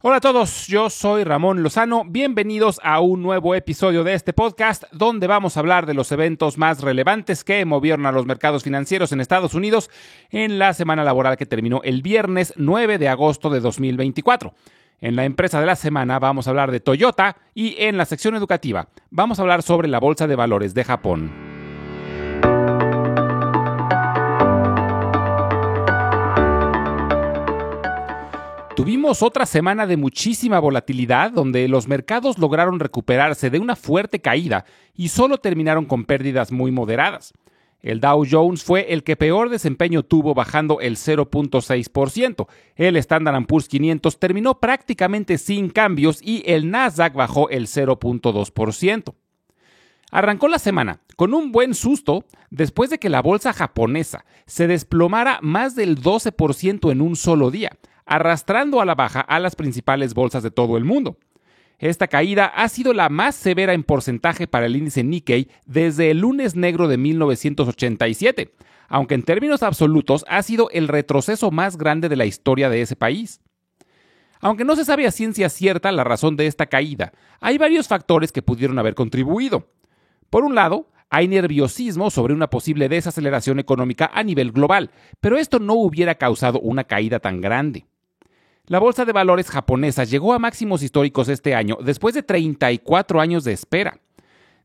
Hola a todos, yo soy Ramón Lozano, bienvenidos a un nuevo episodio de este podcast donde vamos a hablar de los eventos más relevantes que movieron a los mercados financieros en Estados Unidos en la semana laboral que terminó el viernes 9 de agosto de 2024. En la empresa de la semana vamos a hablar de Toyota y en la sección educativa vamos a hablar sobre la Bolsa de Valores de Japón. Tuvimos otra semana de muchísima volatilidad donde los mercados lograron recuperarse de una fuerte caída y solo terminaron con pérdidas muy moderadas. El Dow Jones fue el que peor desempeño tuvo, bajando el 0.6%. El Standard & Poor's 500 terminó prácticamente sin cambios y el Nasdaq bajó el 0.2%. Arrancó la semana con un buen susto después de que la bolsa japonesa se desplomara más del 12% en un solo día, arrastrando a la baja a las principales bolsas de todo el mundo. Esta caída ha sido la más severa en porcentaje para el índice Nikkei desde el lunes negro de 1987, aunque en términos absolutos ha sido el retroceso más grande de la historia de ese país. Aunque no se sabe a ciencia cierta la razón de esta caída, hay varios factores que pudieron haber contribuido. Por un lado, hay nerviosismo sobre una posible desaceleración económica a nivel global, pero esto no hubiera causado una caída tan grande. La bolsa de valores japonesa llegó a máximos históricos este año después de 34 años de espera.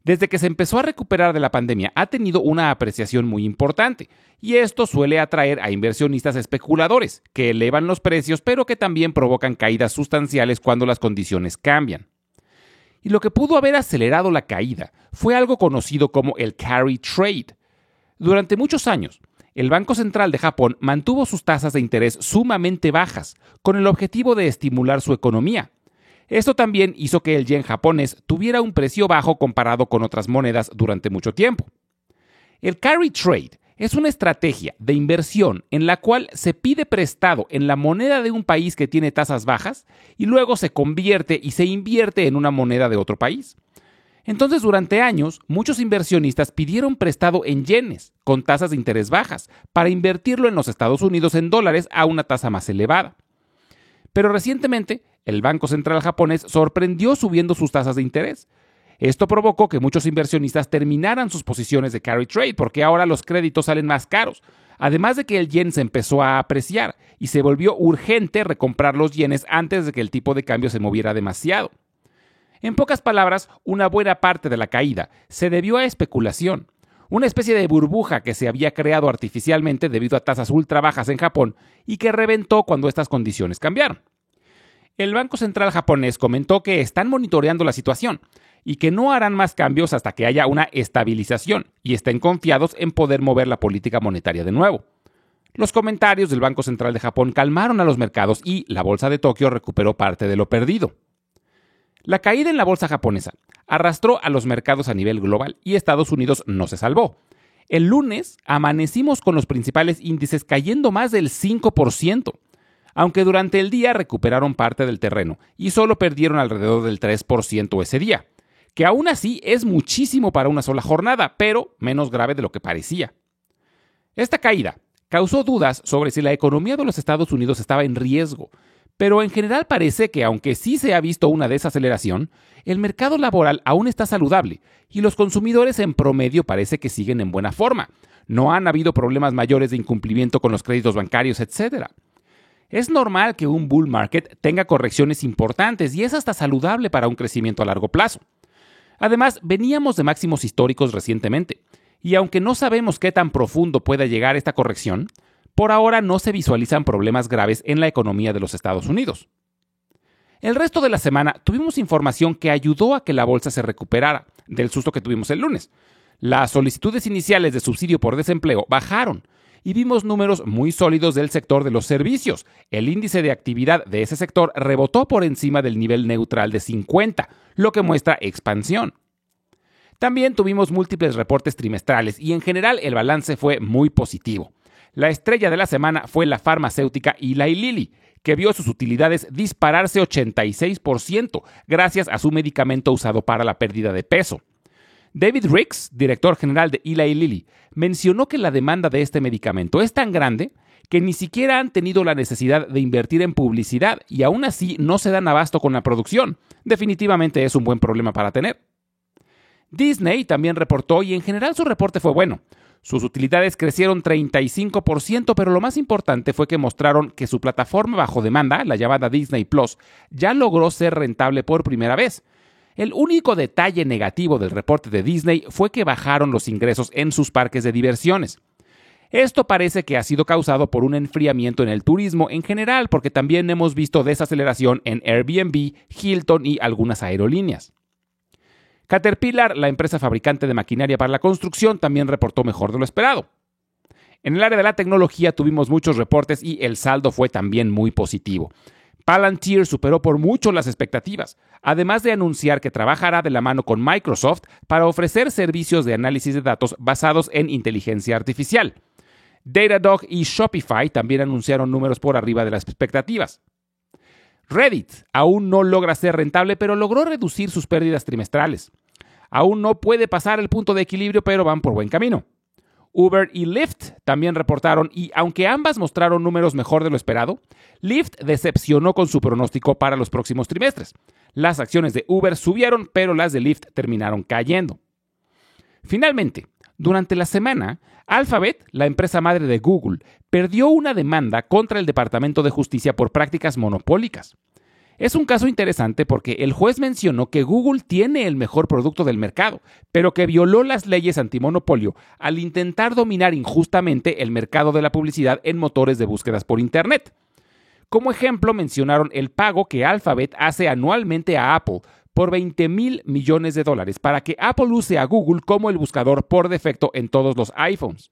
Desde que se empezó a recuperar de la pandemia ha tenido una apreciación muy importante, y esto suele atraer a inversionistas especuladores, que elevan los precios pero que también provocan caídas sustanciales cuando las condiciones cambian. Y lo que pudo haber acelerado la caída fue algo conocido como el carry trade. Durante muchos años, el Banco Central de Japón mantuvo sus tasas de interés sumamente bajas, con el objetivo de estimular su economía. Esto también hizo que el yen japonés tuviera un precio bajo comparado con otras monedas durante mucho tiempo. El carry trade es una estrategia de inversión en la cual se pide prestado en la moneda de un país que tiene tasas bajas y luego se convierte y se invierte en una moneda de otro país. Entonces, durante años, muchos inversionistas pidieron prestado en yenes, con tasas de interés bajas, para invertirlo en los Estados Unidos en dólares a una tasa más elevada. Pero recientemente, el Banco Central japonés sorprendió subiendo sus tasas de interés. Esto provocó que muchos inversionistas terminaran sus posiciones de carry trade, porque ahora los créditos salen más caros, además de que el yen se empezó a apreciar y se volvió urgente recomprar los yenes antes de que el tipo de cambio se moviera demasiado. En pocas palabras, una buena parte de la caída se debió a especulación, una especie de burbuja que se había creado artificialmente debido a tasas ultra bajas en Japón y que reventó cuando estas condiciones cambiaron. El Banco Central japonés comentó que están monitoreando la situación y que no harán más cambios hasta que haya una estabilización y estén confiados en poder mover la política monetaria de nuevo. Los comentarios del Banco Central de Japón calmaron a los mercados y la bolsa de Tokio recuperó parte de lo perdido. La caída en la bolsa japonesa arrastró a los mercados a nivel global y Estados Unidos no se salvó. El lunes amanecimos con los principales índices cayendo más del 5%, aunque durante el día recuperaron parte del terreno y solo perdieron alrededor del 3% ese día, que aún así es muchísimo para una sola jornada, pero menos grave de lo que parecía. Esta caída causó dudas sobre si la economía de los Estados Unidos estaba en riesgo, pero en general parece que, aunque sí se ha visto una desaceleración, el mercado laboral aún está saludable y los consumidores en promedio parece que siguen en buena forma. No han habido problemas mayores de incumplimiento con los créditos bancarios, etc. Es normal que un bull market tenga correcciones importantes y es hasta saludable para un crecimiento a largo plazo. Además, veníamos de máximos históricos recientemente, y aunque no sabemos qué tan profundo pueda llegar esta corrección, por ahora no se visualizan problemas graves en la economía de los Estados Unidos. El resto de la semana tuvimos información que ayudó a que la bolsa se recuperara del susto que tuvimos el lunes. Las solicitudes iniciales de subsidio por desempleo bajaron y vimos números muy sólidos del sector de los servicios. El índice de actividad de ese sector rebotó por encima del nivel neutral de 50, lo que muestra expansión. También tuvimos múltiples reportes trimestrales y en general el balance fue muy positivo. La estrella de la semana fue la farmacéutica Eli Lilly, que vio sus utilidades dispararse 86% gracias a su medicamento usado para la pérdida de peso. David Ricks, director general de Eli Lilly, mencionó que la demanda de este medicamento es tan grande que ni siquiera han tenido la necesidad de invertir en publicidad y aún así no se dan abasto con la producción. Definitivamente es un buen problema para tener. Disney también reportó y en general su reporte fue bueno. Sus utilidades crecieron 35%, pero lo más importante fue que mostraron que su plataforma bajo demanda, la llamada Disney Plus, ya logró ser rentable por primera vez. El único detalle negativo del reporte de Disney fue que bajaron los ingresos en sus parques de diversiones. Esto parece que ha sido causado por un enfriamiento en el turismo en general, porque también hemos visto desaceleración en Airbnb, Hilton y algunas aerolíneas. Caterpillar, la empresa fabricante de maquinaria para la construcción, también reportó mejor de lo esperado. En el área de la tecnología tuvimos muchos reportes y el saldo fue también muy positivo. Palantir superó por mucho las expectativas, además de anunciar que trabajará de la mano con Microsoft para ofrecer servicios de análisis de datos basados en inteligencia artificial. Datadog y Shopify también anunciaron números por arriba de las expectativas. Reddit aún no logra ser rentable, pero logró reducir sus pérdidas trimestrales. Aún no puede pasar el punto de equilibrio, pero van por buen camino. Uber y Lyft también reportaron y, aunque ambas mostraron números mejor de lo esperado, Lyft decepcionó con su pronóstico para los próximos trimestres. Las acciones de Uber subieron, pero las de Lyft terminaron cayendo. Finalmente, durante la semana, Alphabet, la empresa madre de Google, perdió una demanda contra el Departamento de Justicia por prácticas monopólicas. Es un caso interesante porque el juez mencionó que Google tiene el mejor producto del mercado, pero que violó las leyes antimonopolio al intentar dominar injustamente el mercado de la publicidad en motores de búsquedas por Internet. Como ejemplo, mencionaron el pago que Alphabet hace anualmente a Apple por $20,000 millones para que Apple use a Google como el buscador por defecto en todos los iPhones.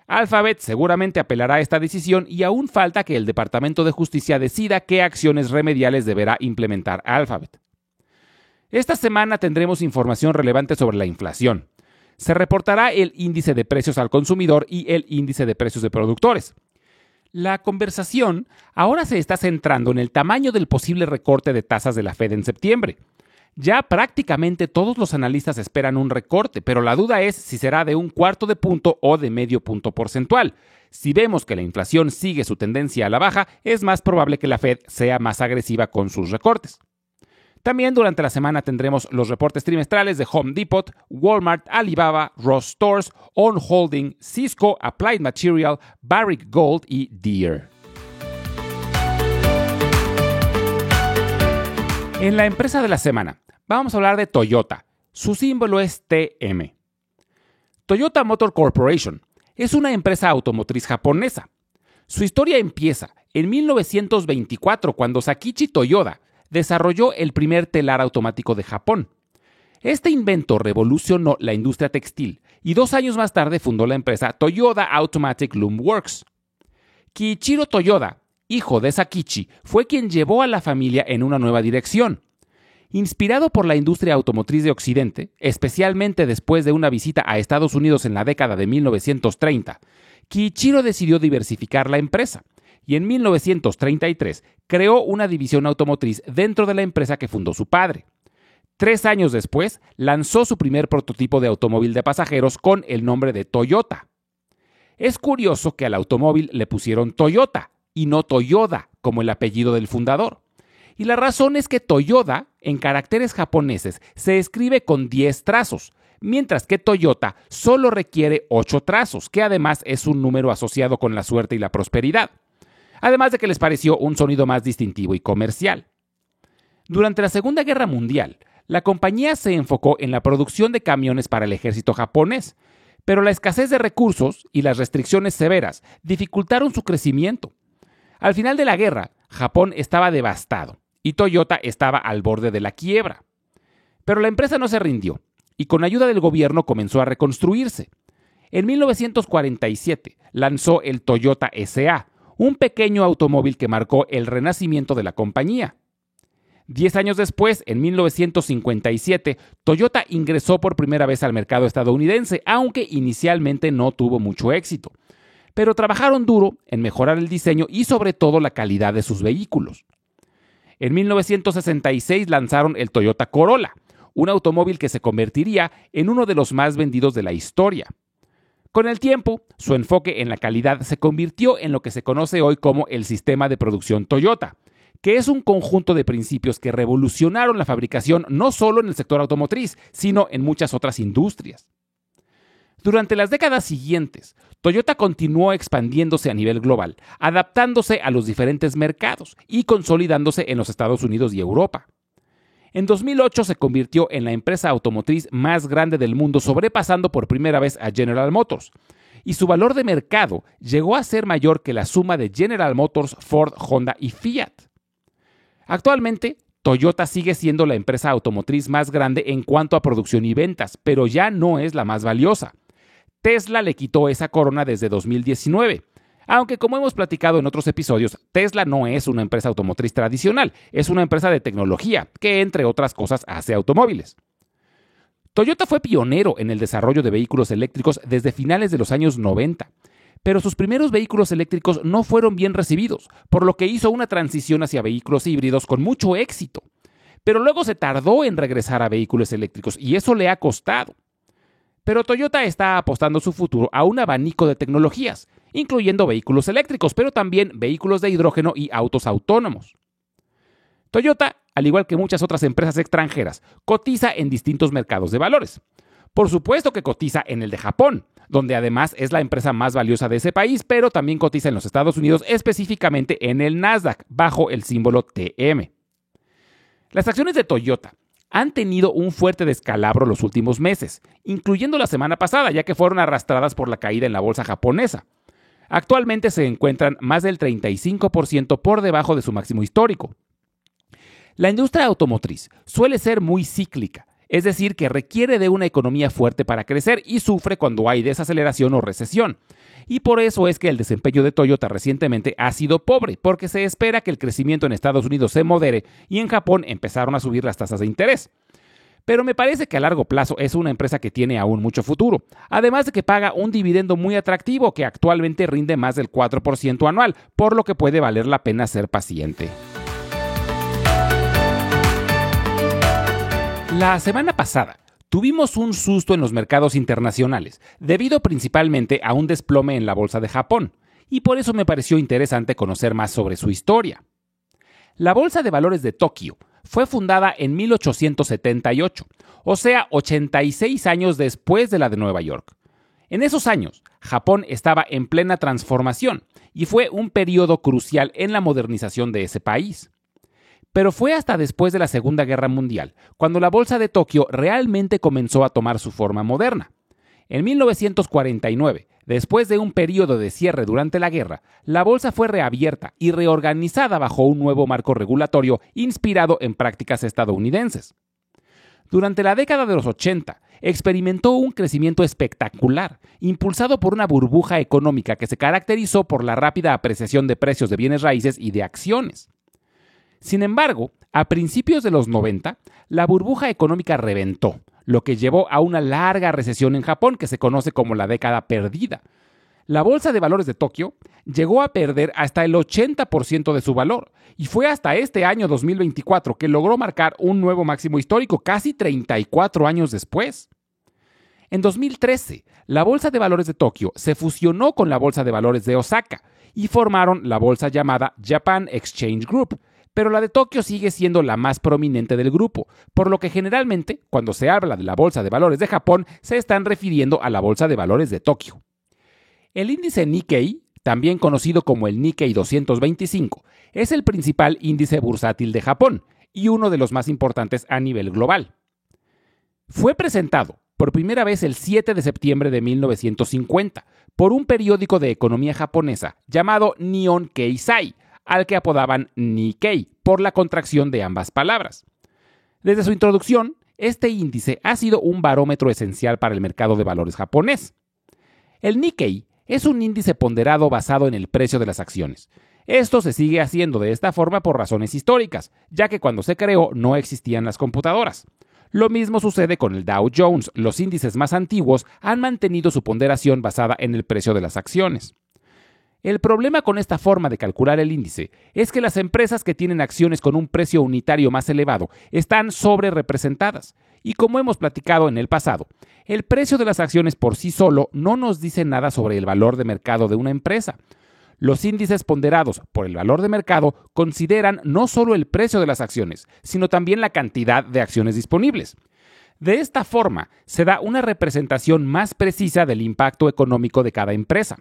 Alphabet seguramente apelará a esta decisión y aún falta que el Departamento de Justicia decida qué acciones remediales deberá implementar Alphabet. Esta semana tendremos información relevante sobre la inflación. Se reportará el índice de precios al consumidor y el índice de precios de productores. La conversación ahora se está centrando en el tamaño del posible recorte de tasas de la Fed en septiembre. Ya prácticamente todos los analistas esperan un recorte, pero la duda es si será de 1/4 punto o de medio punto porcentual. Si vemos que la inflación sigue su tendencia a la baja, es más probable que la Fed sea más agresiva con sus recortes. También durante la semana tendremos los reportes trimestrales de Home Depot, Walmart, Alibaba, Ross Stores, On Holding, Cisco, Applied Material, Barrick Gold y Deere. En la empresa de la semana, vamos a hablar de Toyota. Su símbolo es TM. Toyota Motor Corporation es una empresa automotriz japonesa. Su historia empieza en 1924, cuando Sakichi Toyoda desarrolló el primer telar automático de Japón. Este invento revolucionó la industria textil y 2 años más tarde fundó la empresa Toyoda Automatic Loom Works. Kiichiro Toyoda, hijo de Sakichi, fue quien llevó a la familia en una nueva dirección. Inspirado por la industria automotriz de Occidente, especialmente después de una visita a Estados Unidos en la década de 1930, Kiichiro decidió diversificar la empresa y en 1933 creó una división automotriz dentro de la empresa que fundó su padre. 3 años después, lanzó su primer prototipo de automóvil de pasajeros con el nombre de Toyota. Es curioso que al automóvil le pusieron Toyota y no Toyoda, como el apellido del fundador. Y la razón es que Toyoda, en caracteres japoneses, se escribe con 10 trazos, mientras que Toyota solo requiere 8 trazos, que además es un número asociado con la suerte y la prosperidad. Además de que les pareció un sonido más distintivo y comercial. Durante la Segunda Guerra Mundial, la compañía se enfocó en la producción de camiones para el ejército japonés, pero la escasez de recursos y las restricciones severas dificultaron su crecimiento. Al final de la guerra, Japón estaba devastado y Toyota estaba al borde de la quiebra. Pero la empresa no se rindió y con ayuda del gobierno comenzó a reconstruirse. En 1947 lanzó el Toyota SA, un pequeño automóvil que marcó el renacimiento de la compañía. 10 años después, en 1957, Toyota ingresó por primera vez al mercado estadounidense, aunque inicialmente no tuvo mucho éxito. Pero trabajaron duro en mejorar el diseño y sobre todo la calidad de sus vehículos. En 1966 lanzaron el Toyota Corolla, un automóvil que se convertiría en uno de los más vendidos de la historia. Con el tiempo, su enfoque en la calidad se convirtió en lo que se conoce hoy como el sistema de producción Toyota, que es un conjunto de principios que revolucionaron la fabricación no solo en el sector automotriz, sino en muchas otras industrias. Durante las décadas siguientes, Toyota continuó expandiéndose a nivel global, adaptándose a los diferentes mercados y consolidándose en los Estados Unidos y Europa. En 2008 se convirtió en la empresa automotriz más grande del mundo, sobrepasando por primera vez a General Motors, y su valor de mercado llegó a ser mayor que la suma de General Motors, Ford, Honda y Fiat. Actualmente, Toyota sigue siendo la empresa automotriz más grande en cuanto a producción y ventas, pero ya no es la más valiosa. Tesla le quitó esa corona desde 2019. Aunque, como hemos platicado en otros episodios, Tesla no es una empresa automotriz tradicional, es una empresa de tecnología que, entre otras cosas, hace automóviles. Toyota fue pionero en el desarrollo de vehículos eléctricos desde finales de los años 90, pero sus primeros vehículos eléctricos no fueron bien recibidos, por lo que hizo una transición hacia vehículos híbridos con mucho éxito. Pero luego se tardó en regresar a vehículos eléctricos y eso le ha costado. Pero Toyota está apostando su futuro a un abanico de tecnologías, incluyendo vehículos eléctricos, pero también vehículos de hidrógeno y autos autónomos. Toyota, al igual que muchas otras empresas extranjeras, cotiza en distintos mercados de valores. Por supuesto que cotiza en el de Japón, donde además es la empresa más valiosa de ese país, pero también cotiza en los Estados Unidos, específicamente en el Nasdaq, bajo el símbolo TM. Las acciones de Toyota han tenido un fuerte descalabro los últimos meses, incluyendo la semana pasada, ya que fueron arrastradas por la caída en la bolsa japonesa. Actualmente se encuentran más del 35% por debajo de su máximo histórico. La industria automotriz suele ser muy cíclica, es decir, que requiere de una economía fuerte para crecer y sufre cuando hay desaceleración o recesión. Y por eso es que el desempeño de Toyota recientemente ha sido pobre, porque se espera que el crecimiento en Estados Unidos se modere y en Japón empezaron a subir las tasas de interés. Pero me parece que a largo plazo es una empresa que tiene aún mucho futuro, además de que paga un dividendo muy atractivo que actualmente rinde más del 4% anual, por lo que puede valer la pena ser paciente. La semana pasada tuvimos un susto en los mercados internacionales, debido principalmente a un desplome en la bolsa de Japón, y por eso me pareció interesante conocer más sobre su historia. La Bolsa de Valores de Tokio fue fundada en 1878, o sea, 86 años después de la de Nueva York. En esos años, Japón estaba en plena transformación y fue un periodo crucial en la modernización de ese país. Pero fue hasta después de la Segunda Guerra Mundial cuando la Bolsa de Tokio realmente comenzó a tomar su forma moderna. En 1949, después de un periodo de cierre durante la guerra, la bolsa fue reabierta y reorganizada bajo un nuevo marco regulatorio inspirado en prácticas estadounidenses. Durante la década de los 80, experimentó un crecimiento espectacular, impulsado por una burbuja económica que se caracterizó por la rápida apreciación de precios de bienes raíces y de acciones. Sin embargo, a principios de los 90, la burbuja económica reventó, lo que llevó a una larga recesión en Japón que se conoce como la década perdida. La Bolsa de Valores de Tokio llegó a perder hasta el 80% de su valor, y fue hasta este año 2024 que logró marcar un nuevo máximo histórico casi 34 años después. En 2013, la Bolsa de Valores de Tokio se fusionó con la Bolsa de Valores de Osaka y formaron la bolsa llamada Japan Exchange Group, pero la de Tokio sigue siendo la más prominente del grupo, por lo que generalmente, cuando se habla de la Bolsa de Valores de Japón, se están refiriendo a la Bolsa de Valores de Tokio. El índice Nikkei, también conocido como el Nikkei 225, es el principal índice bursátil de Japón y uno de los más importantes a nivel global. Fue presentado por primera vez el 7 de septiembre de 1950 por un periódico de economía japonesa llamado Nihon Keizai, al que apodaban Nikkei, por la contracción de ambas palabras. Desde su introducción, este índice ha sido un barómetro esencial para el mercado de valores japonés. El Nikkei es un índice ponderado basado en el precio de las acciones. Esto se sigue haciendo de esta forma por razones históricas, ya que cuando se creó no existían las computadoras. Lo mismo sucede con el Dow Jones. Los índices más antiguos han mantenido su ponderación basada en el precio de las acciones. El problema con esta forma de calcular el índice es que las empresas que tienen acciones con un precio unitario más elevado están sobre-representadas. Y como hemos platicado en el pasado, el precio de las acciones por sí solo no nos dice nada sobre el valor de mercado de una empresa. Los índices ponderados por el valor de mercado consideran no solo el precio de las acciones, sino también la cantidad de acciones disponibles. De esta forma, se da una representación más precisa del impacto económico de cada empresa.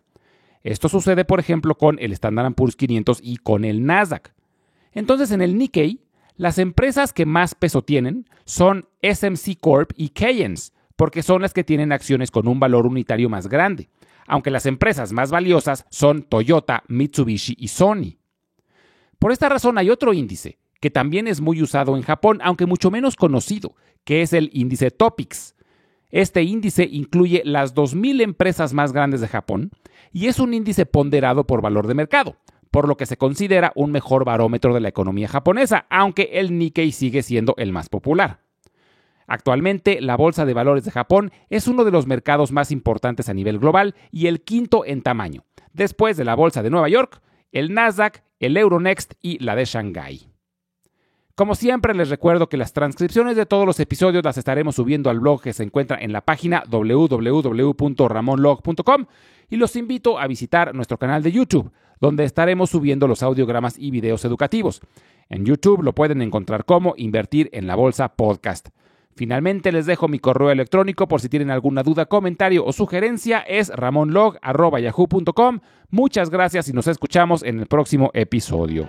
Esto sucede, por ejemplo, con el Standard & Poor's 500 y con el Nasdaq. Entonces, en el Nikkei, las empresas que más peso tienen son SMC Corp y Keyence, porque son las que tienen acciones con un valor unitario más grande, aunque las empresas más valiosas son Toyota, Mitsubishi y Sony. Por esta razón hay otro índice, que también es muy usado en Japón, aunque mucho menos conocido, que es el índice TOPIX. Este índice incluye las 2.000 empresas más grandes de Japón y es un índice ponderado por valor de mercado, por lo que se considera un mejor barómetro de la economía japonesa, aunque el Nikkei sigue siendo el más popular. Actualmente, la Bolsa de Valores de Japón es uno de los mercados más importantes a nivel global y el quinto en tamaño, después de la Bolsa de Nueva York, el Nasdaq, el Euronext y la de Shanghái. Como siempre, les recuerdo que las transcripciones de todos los episodios las estaremos subiendo al blog que se encuentra en la página www.ramonlog.com y los invito a visitar nuestro canal de YouTube, donde estaremos subiendo los audiogramas y videos educativos. En YouTube lo pueden encontrar como Invertir en la Bolsa Podcast. Finalmente, les dejo mi correo electrónico por si tienen alguna duda, comentario o sugerencia. Es ramonlog@yahoo.com. Muchas gracias y nos escuchamos en el próximo episodio.